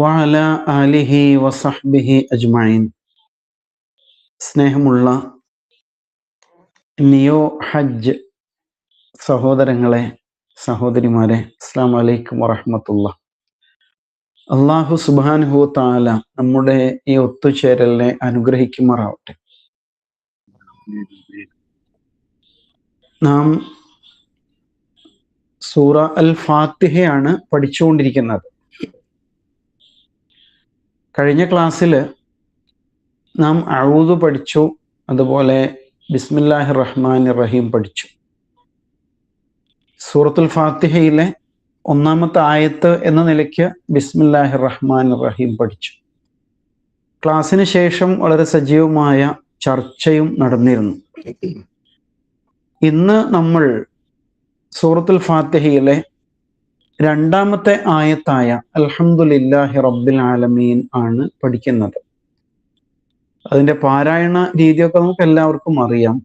വഅല ആലിഹി വസഹ്ബിഹി അജ്മഈൻ. സ്നേഹമുള്ള നിയോ ഹജ്ജ് സഹോദരങ്ങളെ, സഹോദരിമാരെ, അസ്സലാമു അലൈക്കും വറഹ്മത്തുള്ളാഹി. അല്ലാഹു സുബ്ഹാനഹു വ തആല നമ്മുടെ ഈ ഒത്തുചേരലിനെ അനുഗ്രഹിക്കുമാറാവട്ടെ. നാം സൂറ അൽ ഫാത്തിഹയാണ് പഠിച്ചുകൊണ്ടിരിക്കുന്നത്. കഴിഞ്ഞ ക്ലാസ്സിൽ നാം അഊദു പഠിച്ചു, അതുപോലെ ബിസ്മില്ലാഹിർ റഹ്മാനിർ റഹീം പഠിച്ചു. സൂറത്തുൽ ഫാത്തിഹയിലെ ഒന്നാമത്തെ ആയത്ത് എന്ന നിലയ്ക്ക് ബിസ്മില്ലാഹിർ റഹ്മാനിർ റഹീം പഠിച്ചു. ക്ലാസ്സിന് ശേഷം വളരെ സജീവമായ ചർച്ചയും നടന്നിരുന്നു. ഇന്ന് നമ്മൾ സൂറത്തുൽ ഫാത്തിഹയിലെ രണ്ടാമത്തെ ആയത്തായ അൽഹംദുലില്ലാഹി റബ്ബിൽ ആലമീൻ ആണ് പഠിക്കുന്നത്. അതിൻ്റെ പാരായണ രീതിയൊക്കെ നമുക്ക് എല്ലാവർക്കും അറിയാം.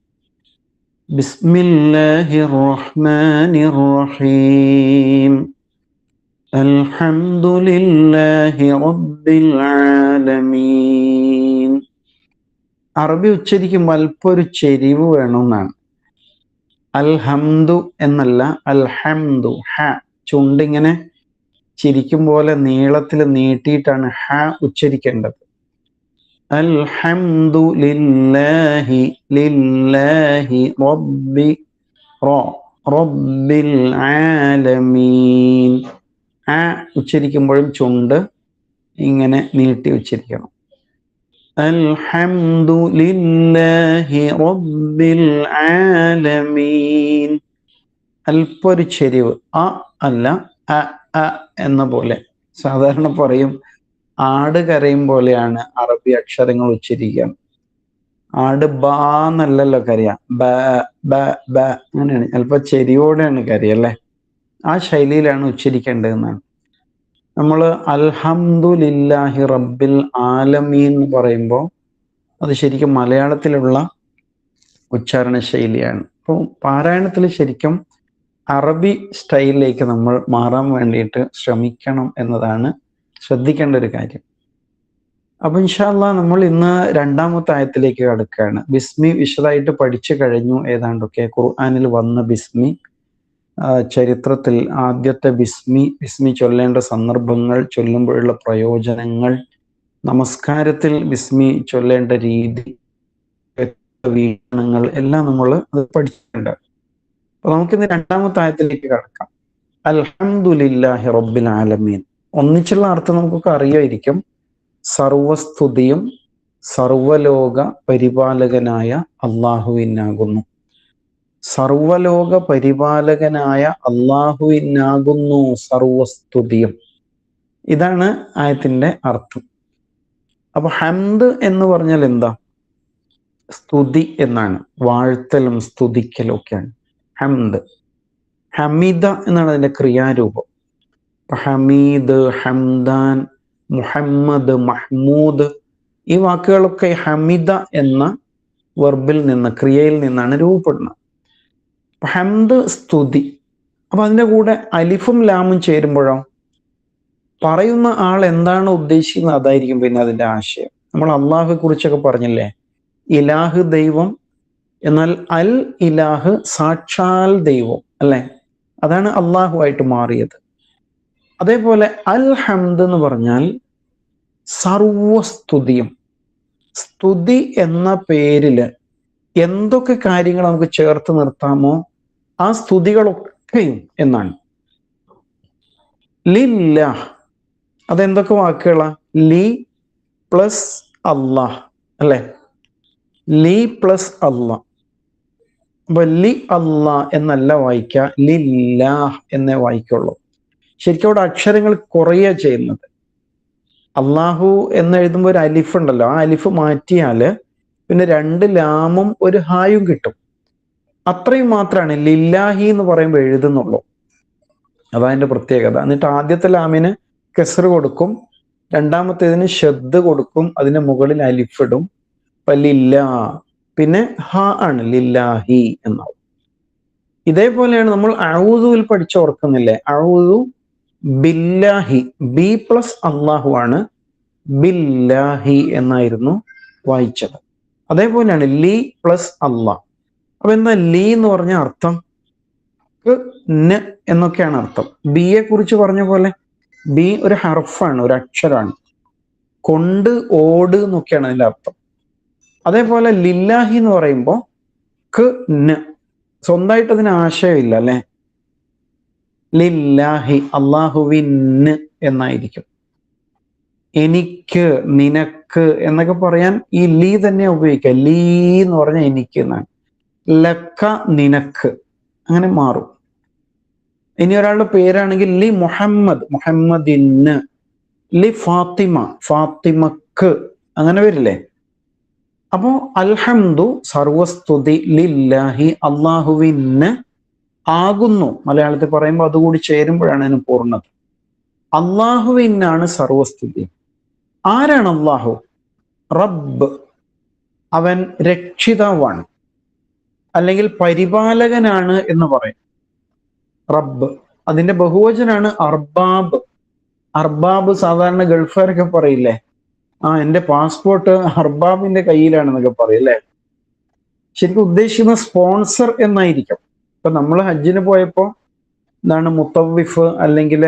ബിസ്മില്ലാഹിർ റഹ്മാനിർ റഹീം അൽഹംദുലില്ലാഹി റബ്ബിൽ ആലമീൻ. അറബി ഉച്ചരിക്കുമ്പോൾ അല്പം ഒരു ചെരിവ് വേണമെന്നാണ്. അൽഹംദു എന്നല്ല, അൽഹംദു. ഹ ചുണ്ടിങ്ങനെ ചിരിക്കും പോലെ നീളത്തിൽ നീട്ടിയിട്ടാണ് ഹ ഉച്ചരിക്കേണ്ടത്. അൽഹംദുലില്ലാഹി ലില്ലാഹി റബ്ബിൽ ആലമീൻ. ആ ഉച്ചരിക്കുമ്പോഴും ചുണ്ട് ഇങ്ങനെ നീട്ടി ഉച്ചരിക്കണം. അൽഹംദുലില്ലാഹി റബ്ബിൽ ആലമീൻ. അല്പം ഒരു ചെരിവ്. അ അല്ല, അ അ എന്ന പോലെ. സാധാരണ പറയും ആട് കരയും പോലെയാണ് അറബി അക്ഷരങ്ങൾ ഉച്ചരിക്കുക. ആട് ബാ എന്നല്ലല്ലോ കരയ, ബ ബ ബ അങ്ങനെയാണ്. ചിലപ്പോൾ ചെരിയോടെയാണ് കരയല്ലേ. ആ ശൈലിയിലാണ് ഉച്ചരിക്കേണ്ടതെന്നാണ്. നമ്മൾ അൽഹംദുലില്ലാഹി റബ്ബിൽ ആലമീൻ എന്ന് പറയുമ്പോൾ അത് ശരിക്കും മലയാളത്തിലുള്ള ഉച്ചാരണ ശൈലിയാണ്. അപ്പോൾ പാരായണത്തിൽ ശരിക്കും അറബി സ്റ്റൈലിലേക്ക് നമ്മൾ മാറാൻ വേണ്ടിയിട്ട് ശ്രമിക്കണം എന്നതാണ് ശ്രദ്ധിക്കേണ്ട ഒരു കാര്യം. അപ്പൊ ഇൻഷാ അല്ലാഹ് നമ്മൾ ഇന്ന് രണ്ടാമത്തെ ആയത്തിലേക്ക് കടക്കുകയാണ്. ബിസ്മി വിശദമായിട്ട് പഠിച്ചു കഴിഞ്ഞു ഏതാണ്ടൊക്കെ. ഖുർആനിൽ വന്ന ബിസ്മി, ചരിത്രത്തിൽ ആദ്യത്തെ ബിസ്മി ചൊല്ലേണ്ട സന്ദർഭങ്ങൾ, ചൊല്ലുമ്പോഴുള്ള പ്രയോജനങ്ങൾ, നമസ്കാരത്തിൽ ബിസ്മി ചൊല്ലേണ്ട രീതി, വീക്ഷണങ്ങൾ എല്ലാം നമ്മൾ അത് പഠിച്ചിട്ടുണ്ട്. അപ്പൊ നമുക്കിന്ന് രണ്ടാമത്തെ ആയത്തിലേക്ക് കടക്കാം. അൽഹംദുലില്ലാഹി റബ്ബിൽ ആലമീൻ. ഒന്നിച്ചുള്ള അർത്ഥം നമുക്കൊക്കെ അറിയായിരിക്കും. സർവസ്തുതിയും സർവലോക പരിപാലകനായ അള്ളാഹുവിനാകുന്നു. സർവലോക പരിപാലകനായ അള്ളാഹുവിനാകുന്നു സർവസ്തുതിയും. ഇതാണ് ആയത്തിന്റെ അർത്ഥം. അപ്പൊ ഹംദ് എന്ന് പറഞ്ഞാൽ എന്താ? സ്തുതി എന്നാണ്. വാഴ്ത്തലും സ്തുതിക്കലും ഒക്കെയാണ് ഹംദ്. ഹമീദ എന്നാണ് അതിന്റെ ക്രിയാരൂപം. ഹമീദ്, ഹംദാൻ, മുഹമ്മദ്, മഹ്മൂദ്, ഈ വാക്കുകളൊക്കെ ഹമിദ എന്ന വെർബിൽ നിന്ന്, ക്രിയയിൽ നിന്നാണ് രൂപപ്പെടുന്നത്. ഹംദ് സ്തുതി. അപ്പൊ അതിൻ്റെ കൂടെ അലിഫും ലാമും ചേരുമ്പോഴോ പറയുന്ന ആൾ എന്താണ് ഉദ്ദേശിക്കുന്നത് അതായിരിക്കും പിന്നെ അതിൻ്റെ ആശയം. നമ്മൾ അള്ളാഹുവെ കുറിച്ചൊക്കെ പറഞ്ഞില്ലേ, ഇലാഹ് ദൈവം, എന്നാൽ അൽ ഇലാഹ് സാക്ഷാൽ ദൈവം അല്ലെ, അതാണ് അള്ളാഹു ആയിട്ട് മാറിയത്. അതേപോലെ അൽ ഹംദ് എന്ന് പറഞ്ഞാൽ സർവസ്തുതിയും. സ്തുതി എന്ന പേരില് എന്തൊക്കെ കാര്യങ്ങൾ നമുക്ക് ചേർത്ത് നിർത്താമോ ആ സ്തുതികളൊക്കെയും എന്നാണ്. ലില്ലാഹ്, അതെന്തൊക്കെ വാക്കുകളാ? ലി പ്ലസ് അള്ളാഹ് അല്ലെ, ലി പ്ലസ് അള്ളാഹ്. അപ്പൊ ലി അള്ളാഹ് എന്നല്ല വായിക്കുക, ലില്ലാഹ് എന്നേ വായിക്കുള്ളൂ. ശരിക്കും അവിടെ അക്ഷരങ്ങൾ കുറയുക ചെയ്യുന്നത്. അള്ളാഹു എന്ന് എഴുതുമ്പോൾ ഒരു അലിഫ് ഉണ്ടല്ലോ, ആ അലിഫ് മാറ്റിയാല് പിന്നെ രണ്ട് ലാമും ഒരു ഹായും കിട്ടും. അത്രയും മാത്രമാണ് ലില്ലാഹി എന്ന് പറയുമ്പോൾ എഴുതുന്നുള്ളൂ. അതതിൻ്റെ പ്രത്യേകത. എന്നിട്ട് ആദ്യത്തെ ലാമിന് കെസ്റ് കൊടുക്കും, രണ്ടാമത്തേതിന് ഷദ് കൊടുക്കും, അതിന് മുകളിൽ അലിഫ് ഇടും. ലില്ലാ, പിന്നെ ഹ ആണ്, ലില്ലാഹി എന്നാവും. ഇതേപോലെയാണ് നമ്മൾ അഊദുവിൽ പഠിച്ചോർക്കുന്നില്ലേ, അഊദു ബില്ലാഹി, ബി പ്ലസ് അള്ളാഹു ആണ്, ബില്ലാഹി എന്നായിരുന്നു വായിച്ചത്. അതേപോലെയാണ് ലീ പ്ലസ് അള്ളാഹ്. അപ്പൊ എന്താ ലീ എന്ന് പറഞ്ഞ അർത്ഥം? ന് എന്നൊക്കെയാണ് അർത്ഥം. ബിയെ കുറിച്ച് പറഞ്ഞ പോലെ ബി ഒരു ഹർഫാണ്, ഒരു അക്ഷരാണ്. കൊണ്ട്, ഓട് എന്നൊക്കെയാണ് അതിന്റെ അർത്ഥം. അതേപോലെ ലില്ലാഹി എന്ന് പറയുമ്പോൾ ന്, സ്വന്തമായിട്ട് അതിന് ആശയമില്ല അല്ലെ. ലില്ലാഹി, അള്ളാഹുവിന് എന്നായിരിക്കും. എനിക്ക്, നിനക്ക് എന്നൊക്കെ പറയാൻ ഈ ലീ തന്നെ ഉപയോഗിക്കാം. ലീ എന്ന് പറഞ്ഞാൽ എനിക്ക് എന്നാണ്. ലക്ക, നിനക്ക്, അങ്ങനെ മാറും. ഇനി ഒരാളുടെ പേരാണെങ്കിൽ ലി മുഹമ്മദ്, മുഹമ്മദിന്. ലി ഫാത്തിമ, ഫാത്തിമക്ക്, അങ്ങനെ വരില്ലേ. അപ്പോ അൽഹംദു, സർവസ്തുതി, ലില്ലാഹി, അള്ളാഹുവിന് ആകുന്നു. മലയാളത്തിൽ പറയുമ്പോൾ അതുകൂടി ചേരുമ്പോഴാണ് അതിന് പൂർണ്ണത. അള്ളാഹുവിനാണ് സർവസ്തുതി. ആരാണ് അള്ളാഹു? റബ്ബ്, അവൻ രക്ഷിതാവാണ്, അല്ലെങ്കിൽ പരിപാലകനാണ് എന്ന് പറയും. റബ്ബ്, അതിന്റെ ബഹുവചനാണ് അർബാബ്. അർബാബ് സാധാരണ ഗൾഫുകാരൊക്കെ പറയില്ലേ, എൻ്റെ പാസ്പോർട്ട് അർബാബിന്റെ കയ്യിലാണെന്നൊക്കെ പറയും അല്ലേ. ശരിക്കും ഉദ്ദേശിക്കുന്ന സ്പോൺസർ എന്നായിരിക്കും. ഇപ്പൊ നമ്മൾ ഹജ്ജിന് പോയപ്പോ എന്താണ് മുത്തവ്വിഫ്, അല്ലെങ്കിൽ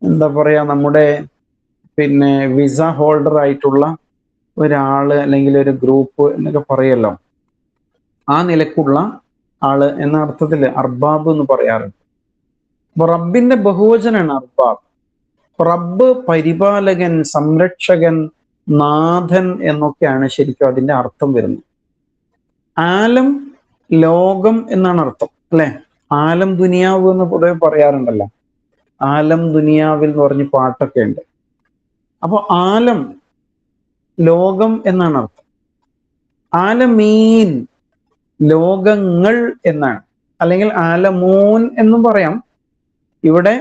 എന്താ പറയാ, നമ്മുടെ വിസ ഹോൾഡർ ആയിട്ടുള്ള ഒരാള് അല്ലെങ്കിൽ ഒരു ഗ്രൂപ്പ് എന്നൊക്കെ പറയല്ലോ, ആ നിലക്കുള്ള ആള് എന്ന അർത്ഥത്തിൽ അർബാബ് എന്ന് പറയാറുണ്ട്. അപ്പൊ റബ്ബിന്റെ ബഹുവചനാണ് അർബാബ്. റബ്ബ് പരിപാലകൻ, സംരക്ഷകൻ, നാഥൻ എന്നൊക്കെയാണ് ശരിക്കും അതിന്റെ അർത്ഥം വരുന്നത്. ആലം, ലോകം എന്നാണ് അർത്ഥം അല്ലെ. ആലം ദുനിയാവ് എന്ന് പൊതുവെ പറയാറുണ്ടല്ലോ. ആലം ദുനിയാവിൽ എന്ന് പറഞ്ഞ് പാട്ടൊക്കെ ഉണ്ട്. അപ്പൊ ആലം, ലോകം എന്നാണ് അർത്ഥം. ആലമീൻ, ലോകങ്ങൾ എന്നാണ്, അല്ലെങ്കിൽ ആലമൂൻ എന്നും പറയാം. ഇവിടെ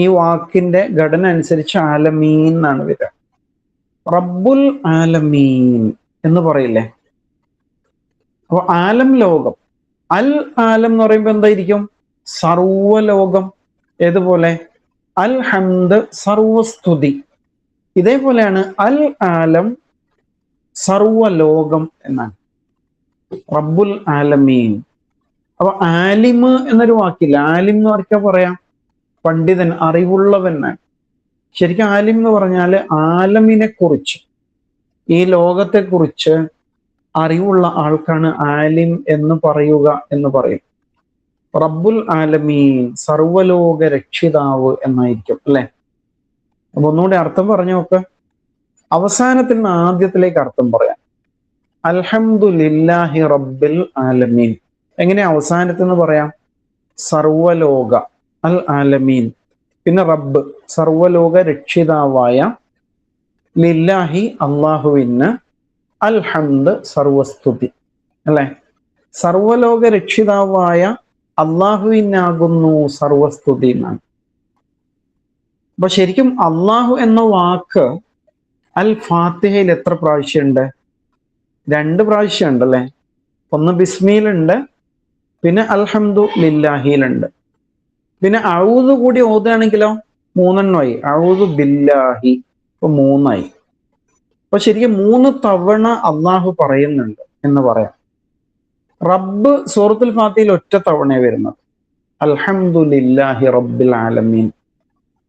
ഈ വാക്കിന്റെ ഘടന അനുസരിച്ച് ആലമീൻ എന്നാണ് വരിക. റബ്ബുൽ ആലമീൻ എന്ന് പറയില്ലേ. അപ്പൊ ആലം, ലോകം. അൽ ആലം എന്ന് പറയുമ്പോൾ എന്തായിരിക്കും? സർവലോകം. ഏതുപോലെ? അൽ ഹംദ്, സർവസ്തുതി. ഇതേപോലെയാണ് അൽ ആലം, സർവലോകം എന്നാണ്. റബ്ബുൽ ആലമീൻ. അപ്പൊ ആലിമ് എന്നൊരു വാക്കില്ല. ആലിം എന്ന് പറഞ്ഞാൽ പറയാം പണ്ഡിതൻ, അറിവുള്ളവൻ. ശരിക്കും ആലിം എന്ന് പറഞ്ഞാൽ ആലമിനെ കുറിച്ച്, ഈ ലോകത്തെ കുറിച്ച് അറിവുള്ള ആൾക്കാണ് ആലിം എന്ന് പറയുക എന്ന് പറയും. റബ്ബുൽ ആലമീൻ, സർവലോക രക്ഷിതാവ് എന്നായിരിക്കും അല്ലെ. അപ്പൊ ഒന്നുകൂടി അർത്ഥം പറഞ്ഞു നോക്ക്. അവസാനത്തിൽ നിന്ന് ആദ്യത്തിലേക്ക് അർത്ഥം പറയാം. അൽഹംദുലില്ലാഹി റബ്ബിൽ ആലമീൻ. എങ്ങനെ അവസാനത്തിൽ നിന്ന് പറയാം? സർവലോക, അൽ ആലമീൻ, പിന്നെ റബ്ബ്, സർവലോക രക്ഷിതാവായ, ലില്ലാഹി, അള്ളാഹുവിന്, അൽഹംദ്, സർവസ്തുതി അല്ലെ. സർവലോക രക്ഷിതാവായ അള്ളാഹുവിനാകുന്നു സർവസ്തുതി എന്നാണ്. അപ്പൊ ശരിക്കും അള്ളാഹു എന്ന വാക്ക് അൽ ഫാത്തിഹയിൽ എത്ര പ്രാവശ്യമുണ്ട്? 2 പ്രാവശ്യം ഉണ്ട് അല്ലെ. ഒന്ന് ബിസ്മിയിലുണ്ട്, പിന്നെ അൽഹംദു ലില്ലാഹിയിലുണ്ട്. പിന്നെ അഊദു കൂടി ഓതുകയാണെങ്കിലോ 3 എണ്ണമായി. അഊദു ബില്ലാഹി, ഇപ്പൊ 3 ആയി. അപ്പൊ ശരിക്കും 3 തവണ അള്ളാഹു പറയുന്നുണ്ട് എന്ന് പറയാം. റബ്ബ് സൂറത്തുൽ ഫാത്തിഹയിൽ ഒറ്റ തവണ വരുന്നത്, അൽഹംദുലില്ലാഹി റബ്ബിൽ ആലമീൻ.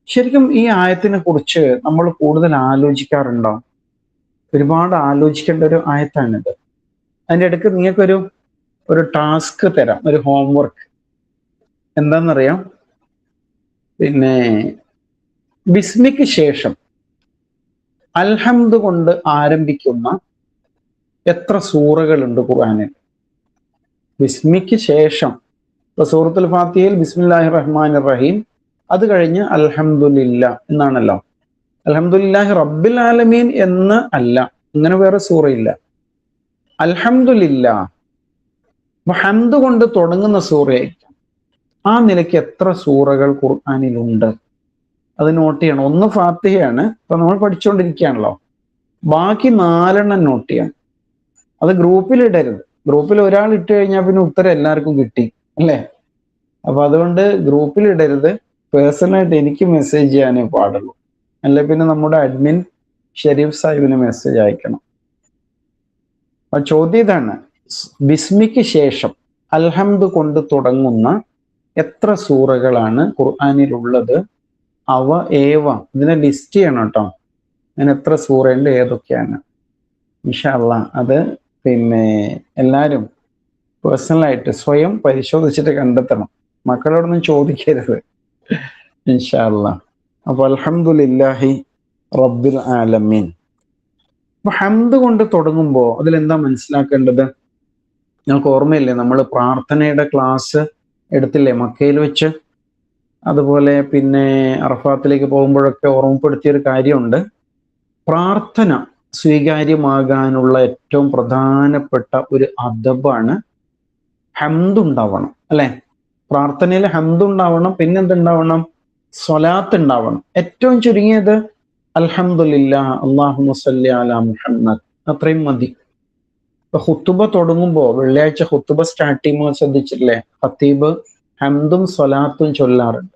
ശരിക്കും ഈ ആയത്തിനെ കുറിച്ച് നമ്മൾ കൂടുതൽ ആലോചിക്കാറുണ്ടോ? ഒരുപാട് ആലോചിക്കേണ്ട ഒരു ആയത്താണിത്. അതിൻ്റെ ഇടയ്ക്ക് നിങ്ങൾക്കൊരു ടാസ്ക് തരാം, ഒരു ഹോംവർക്ക്. എന്താണെന്നറിയാം? ബിസ്മിക്ക് ശേഷം അൽഹംദ് കൊണ്ട് ആരംഭിക്കുന്ന എത്ര സൂറകളുണ്ട് ഖുർആനിൽ? ബിസ്മിക്ക് ശേഷം, ഇപ്പൊ സൂറത്തുൽ ഫാത്തിഹയിൽ ബിസ്മില്ലാഹിർ റഹ്മാനിർ റഹീം, അത് കഴിഞ്ഞ് അൽഹംദുലില്ലാ എന്നാണല്ലോ. അൽഹംദുലില്ലാഹി റബ്ബിൽ ആലമീൻ എന്ന് അല്ല, ഇങ്ങനെ വേറെ സൂറയില്ല. അൽഹംദുലില്ലാ, ഹംദ് കൊണ്ട് തുടങ്ങുന്ന സൂറയായിരിക്കും. ആ നിലയ്ക്ക് എത്ര സൂറകൾ ഖുർആനിലുണ്ട്? അത് നോട്ട് ചെയ്യണം. 1 ഫാത്തിഹയാണ്, ഇപ്പൊ നമ്മൾ പഠിച്ചുകൊണ്ടിരിക്കുകയാണല്ലോ. ബാക്കി 4 നോട്ട് ചെയ്യണം. അത് ഗ്രൂപ്പിൽ ഇടരുത്. ഗ്രൂപ്പിൽ ഒരാൾ ഇട്ട് കഴിഞ്ഞാൽ പിന്നെ ഉത്തരം എല്ലാവർക്കും കിട്ടി അല്ലേ. അപ്പൊ അതുകൊണ്ട് ഗ്രൂപ്പിൽ ഇടരുത്. പേഴ്സണലായിട്ട് എനിക്ക് മെസ്സേജ് ചെയ്യാനേ പാടുള്ളൂ. അല്ലെ പിന്നെ നമ്മുടെ അഡ്മിൻ ഷെരീഫ് സാഹിബിന് മെസ്സേജ് അയക്കണം. ആ ചോദ്യം ഇതാണ്, ബിസ്മിക്ക് ശേഷം അൽഹംദ് കൊണ്ട് തുടങ്ങുന്ന എത്ര സൂറകളാണ് ഖുർആനിലുള്ളത്? അവ ഏവ, ഇതിനെ ലിസ്റ്റ് ചെയ്യണം കേട്ടോ. അങ്ങനെ എത്ര സൂറയുണ്ട്, ഏതൊക്കെയാണ്? ഇൻഷാ അല്ലാഹ് അത് പിന്നെ എല്ലാവരും പേഴ്സണലായിട്ട് സ്വയം പരിശോധിച്ചിട്ട് കണ്ടെത്തണം. മക്കളോടൊന്നും ചോദിക്കരുത്. ഇൻഷാ അല്ലാഹ്. അപ്പൊ അൽഹംദുലില്ലാഹി റബ്ബിൽ ആലമീൻ. അപ്പൊ ഹംദ് കൊണ്ട് തുടങ്ങുമ്പോൾ അതിലെന്താ മനസ്സിലാക്കേണ്ടത്? ഞങ്ങൾക്ക് ഓർമ്മയില്ലേ, നമ്മൾ പ്രാർത്ഥനയുടെ ക്ലാസ് എടുത്തില്ലേ മക്കയിൽ വെച്ച്? അതുപോലെ പിന്നെ അറഫാത്തിലേക്ക് പോകുമ്പോഴൊക്കെ ഓർമ്മപ്പെടുത്തിയൊരു കാര്യമുണ്ട്. പ്രാർത്ഥന സ്വീകാര്യമാകാനുള്ള ഏറ്റവും പ്രധാനപ്പെട്ട ഒരു അദബാണ് ഹംദ് ഉണ്ടാവണം, അല്ലെ? പ്രാർത്ഥനയിൽ ഹംദ് ഉണ്ടാവണം. പിന്നെ എന്തുണ്ടാവണം? സ്വലാത്ത് ഉണ്ടാവണം. ഏറ്റവും ചുരുങ്ങിയത് അൽഹംദുലില്ലാഹ് അല്ലാഹുമ്മ സ്വല്ലി അലാ മുഹമ്മദ്, അത്രയും മതി. ഇപ്പൊ ഖുതുബ തുടങ്ങുമ്പോൾ, വെള്ളിയാഴ്ച ഖുതുബ സ്റ്റാർട്ട് ചെയ്യുമ്പോൾ ശ്രദ്ധിച്ചിട്ടില്ലേ, ഖത്തീബ് ഹംദും സ്വലാത്തും ചൊല്ലാറുണ്ട്.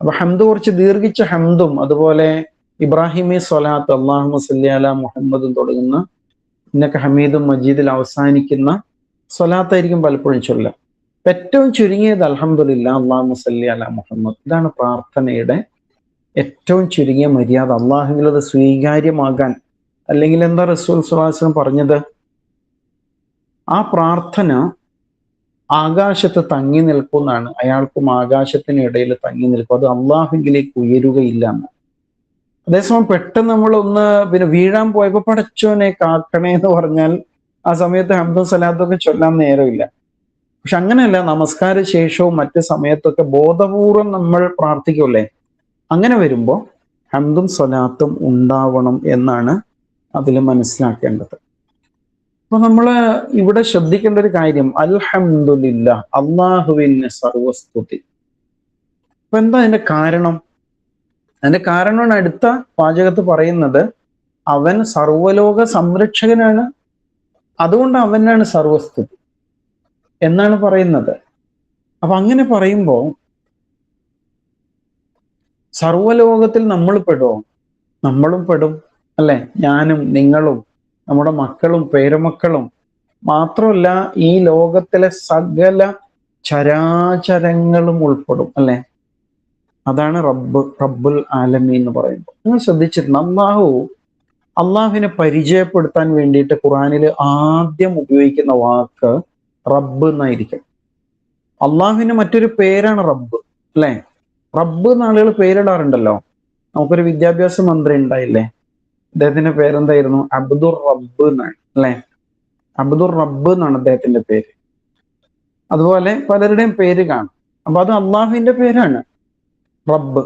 അപ്പൊ ഹംദ് കുറച്ച് ദീർഘിച്ച ഹംദും, അതുപോലെ ഇബ്രാഹിമി സ്വലാത്ത് അല്ലാഹുമ്മ സ്വല്ലി അലാ മുഹമ്മദും തുടങ്ങുന്ന ഇന്നക ഹമീദും മജീദിൽ അവസാനിക്കുന്ന സ്വലാത്തായിരിക്കും പലപ്പോഴും ചൊല്ലുക. ഏറ്റവും ചുരുങ്ങിയത് അൽഹംദുലില്ലാഹ് അല്ലാഹുമ്മ സ്വല്ലി അലാ മുഹമ്മദ്. ഇതാണ് പ്രാർത്ഥനയുടെ ഏറ്റവും ചുരുങ്ങിയ മര്യാദ. അള്ളാഹുവിൽ അത് സ്വീകാര്യമാകാൻ, അല്ലെങ്കിൽ എന്താ റസൂൽ സ്വല്ലല്ലാഹു അലൈഹി വസല്ലം പറഞ്ഞത്? ആ പ്രാർത്ഥന ആകാശത്ത് തങ്ങി നിൽക്കുന്നതാണ്, അയാൾക്കും ആകാശത്തിന് ഇടയിൽ തങ്ങി നിൽക്കും, അത് അള്ളാഹുവിലേക്ക് ഉയരുകയില്ല എന്ന്. അതേസമയം പെട്ടെന്ന് നമ്മളൊന്ന് പിന്നെ വീഴാൻ പോയപ്പോ പടച്ചോനെ കാക്കണേ എന്ന് പറഞ്ഞാൽ ആ സമയത്ത് ഹംദും സലാത്തും ഒക്കെ ചൊല്ലാൻ നേരമില്ല. പക്ഷെ അങ്ങനെയല്ല, നമസ്കാര ശേഷവും മറ്റ് സമയത്തൊക്കെ ബോധപൂർവം നമ്മൾ പ്രാർത്ഥിക്കൂലേ? അങ്ങനെ വരുമ്പോൾ ഹംദും സ്വലാത്തും ഉണ്ടാവണം എന്നാണ് അതിൽ മനസ്സിലാക്കേണ്ടത്. അപ്പൊ നമ്മള് ഇവിടെ ശ്രദ്ധിക്കേണ്ട ഒരു കാര്യം, അൽഹംദുലില്ലാഹ്, അള്ളാഹുവിന് സർവസ്തുതി. അപ്പൊ എന്താ അതിന്റെ കാരണം? അതിന്റെ കാരണമാണ് അടുത്ത വാചകത്ത് പറയുന്നത്, അവൻ സർവലോക സംരക്ഷകനാണ്, അതുകൊണ്ട് അവനാണ് സർവസ്തുതി എന്നാണ് പറയുന്നത്. അപ്പൊ അങ്ങനെ പറയുമ്പോ സർവലോകത്തിൽ നമ്മൾ പെടുമോ? നമ്മളും പെടും, അല്ലെ? ഞാനും നിങ്ങളും നമ്മുടെ മക്കളും പേരമക്കളും മാത്രമല്ല, ഈ ലോകത്തിലെ സകല ചരാചരങ്ങളും ഉൾപ്പെടും, അല്ലെ? അതാണ് റബ്ബുൽ ആലമീൻ എന്ന് പറയുമ്പോൾ. നിങ്ങൾ ശ്രദ്ധിച്ചിട്ടുണ്ട്, അള്ളാഹുവിനെ പരിചയപ്പെടുത്താൻ വേണ്ടിയിട്ട് ഖുറാനിൽ ആദ്യം ഉപയോഗിക്കുന്ന വാക്ക് റബ്ബ് എന്നായിരിക്കും. അള്ളാഹുവിന് മറ്റൊരു പേരാണ് റബ്ബ്, അല്ലെ? റബ്ബ് എന്ന് ആളുകൾ പേരിടാറുണ്ടല്ലോ. നമുക്കൊരു വിദ്യാഭ്യാസ മന്ത്രി ഉണ്ടായില്ലേ, അദ്ദേഹത്തിന്റെ പേരെന്തായിരുന്നു? അബ്ദുർ റബ്ബ് എന്നാണ്, അല്ലെ? അബ്ദുർ റബ്ബ് എന്നാണ് അദ്ദേഹത്തിന്റെ പേര്. അതുപോലെ പലരുടെയും പേര് കാണും. അപ്പൊ അത് അള്ളാഹുവിന്റെ പേരാണ് റബ്ബ്.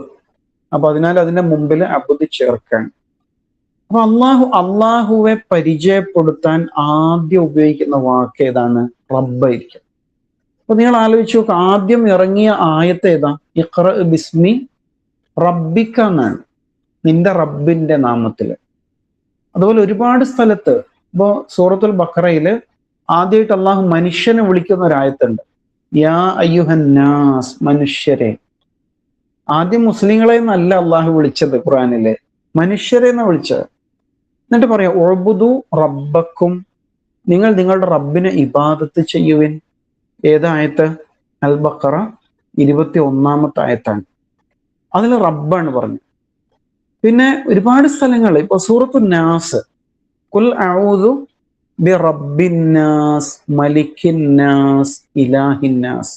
അപ്പൊ അതിനാൽ അതിന്റെ മുമ്പിൽ അബ്ദ് ചേർക്കാണ്. അപ്പൊ അള്ളാഹുവെ പരിചയപ്പെടുത്താൻ ആദ്യം ഉപയോഗിക്കുന്ന വാക്ക് ഏതാണ്? റബ്ബായിരിക്കും. അപ്പൊ നിങ്ങൾ ആലോചിച്ച് നോക്കുക, ആദ്യം ഇറങ്ങിയ ആയത്ത് ഏതാ? ഇഖ്റ ബിസ്മി റബ്ബിക എന്നാണ്, നിന്റെ റബ്ബിന്റെ നാമത്തില്. അതുപോലെ ഒരുപാട് സ്ഥലത്ത്, ഇപ്പോ സൂറത്തുൽ ബഖറയില് ആദ്യമായിട്ട് അള്ളാഹു മനുഷ്യനെ വിളിക്കുന്ന ഒരു ആയത്തുണ്ട്, യാ അയ്യുഹന്നാസ്, മനുഷ്യരെ. ആദ്യം മുസ്ലിങ്ങളെ എന്നല്ല അള്ളാഹു വിളിച്ചത് ഖുർആനില്, മനുഷ്യരെ എന്നാ വിളിച്ചത്. എന്നിട്ട് പറയാം, ഉഅ്ബുദു റബ്ബക്കും, നിങ്ങൾ നിങ്ങളുടെ റബ്ബിനെ ഇബാദത്ത് ചെയ്യുവിൻ. ഏതായത്ത്? അൽ ബഖറ 21-ാമത്തെ ആയത്താണ്. അതിൽ റബ്ബാണ് പറഞ്ഞു. പിന്നെ ഒരുപാട് സ്ഥലങ്ങൾ, ഇപ്പൊ സൂറത്തു നാസ്, ഖുൽ അഊദു ബി റബ്ബിന്നാസ്, മലിക്കിന്നാസ്, ഇലാഹിന്നാസ്.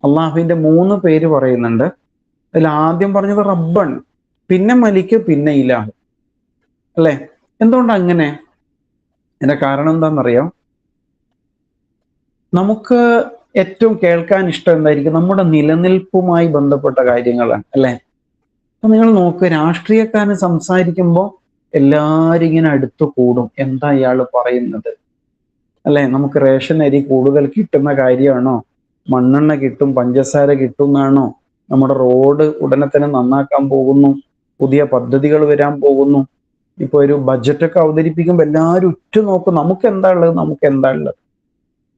അള്ളാഹുവിന്റെ 3 പേര് പറയുന്നുണ്ട്. അതിൽ ആദ്യം പറഞ്ഞത് റബ്ബാണ്, പിന്നെ മലിക്ക്, പിന്നെ ഇലാഹ്, അല്ലെ? എന്തുകൊണ്ട് അങ്ങനെ? അതിന്റെ കാരണം എന്താണെന്നറിയാം? നമുക്ക് ഏറ്റവും കേൾക്കാൻ ഇഷ്ടം എന്തായിരിക്കും? നമ്മുടെ നിലനിൽപ്പുമായി ബന്ധപ്പെട്ട കാര്യങ്ങളാണ്, അല്ലെ? അപ്പൊ നിങ്ങൾ നോക്ക്, രാഷ്ട്രീയക്കാരൻ സംസാരിക്കുമ്പോൾ എല്ലാരും ഇങ്ങനെ അടുത്ത് കൂടും, എന്താ ഇയാൾ പറയുന്നത്, അല്ലെ? നമുക്ക് റേഷൻ അരി കൂടുതൽ കിട്ടുന്ന കാര്യമാണോ? മണ്ണെണ്ണ കിട്ടും, പഞ്ചസാര കിട്ടും എന്നാണോ? നമ്മുടെ റോഡ് ഉടനെ തന്നെ നന്നാക്കാൻ പോകുന്നു, പുതിയ പദ്ധതികൾ വരാൻ പോകുന്നു. ഇപ്പൊ ഒരു ബഡ്ജറ്റൊക്കെ അവതരിപ്പിക്കുമ്പോൾ എല്ലാവരും ഉറ്റുനോക്കും, നമുക്ക് എന്താ ഉള്ളത്, നമുക്ക് എന്താ ഉള്ളത്.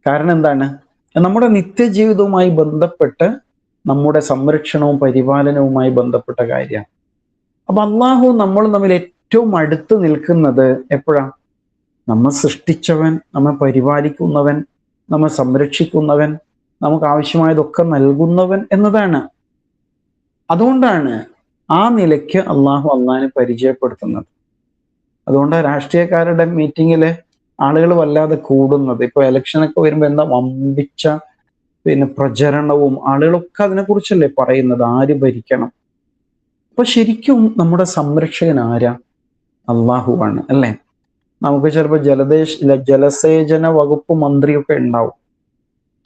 കാരണം എന്താണ്? നമ്മുടെ നിത്യജീവിതവുമായി ബന്ധപ്പെട്ട് നമ്മുടെ സംരക്ഷണവും പരിപാലനവുമായി ബന്ധപ്പെട്ട കാര്യമാണ്. അപ്പൊ അള്ളാഹു നമ്മൾ തമ്മിൽ ഏറ്റവും അടുത്ത് നിൽക്കുന്നത് എപ്പോഴാ? നമ്മെ സൃഷ്ടിച്ചവൻ, നമ്മെ പരിപാലിക്കുന്നവൻ, നമ്മെ സംരക്ഷിക്കുന്നവൻ, നമുക്ക് ആവശ്യമായതൊക്കെ നൽകുന്നവൻ എന്നതാണ്. അതുകൊണ്ടാണ് ആ നിലയ്ക്ക് അള്ളാഹിനെ പരിചയപ്പെടുത്തുന്നത്. അതുകൊണ്ടാണ് രാഷ്ട്രീയക്കാരുടെ മീറ്റിങ്ങിൽ ആളുകൾ വല്ലാതെ കൂടുന്നത്. ഇപ്പൊ ഇലക്ഷനൊക്കെ വരുമ്പോൾ എന്താ വമ്പിച്ച പ്രചരണവും, ആളുകളൊക്കെ അതിനെക്കുറിച്ചല്ലേ പറയുന്നത്, ആര് ഭരിക്കണം. അപ്പൊ ശരിക്കും നമ്മുടെ സംരക്ഷകൻ ആരാ? അള്ളാഹുവാണ് അല്ലേ? നമുക്ക് ചിലപ്പോൾ ജലസേചന വകുപ്പ് മന്ത്രിയൊക്കെ ഉണ്ടാവും,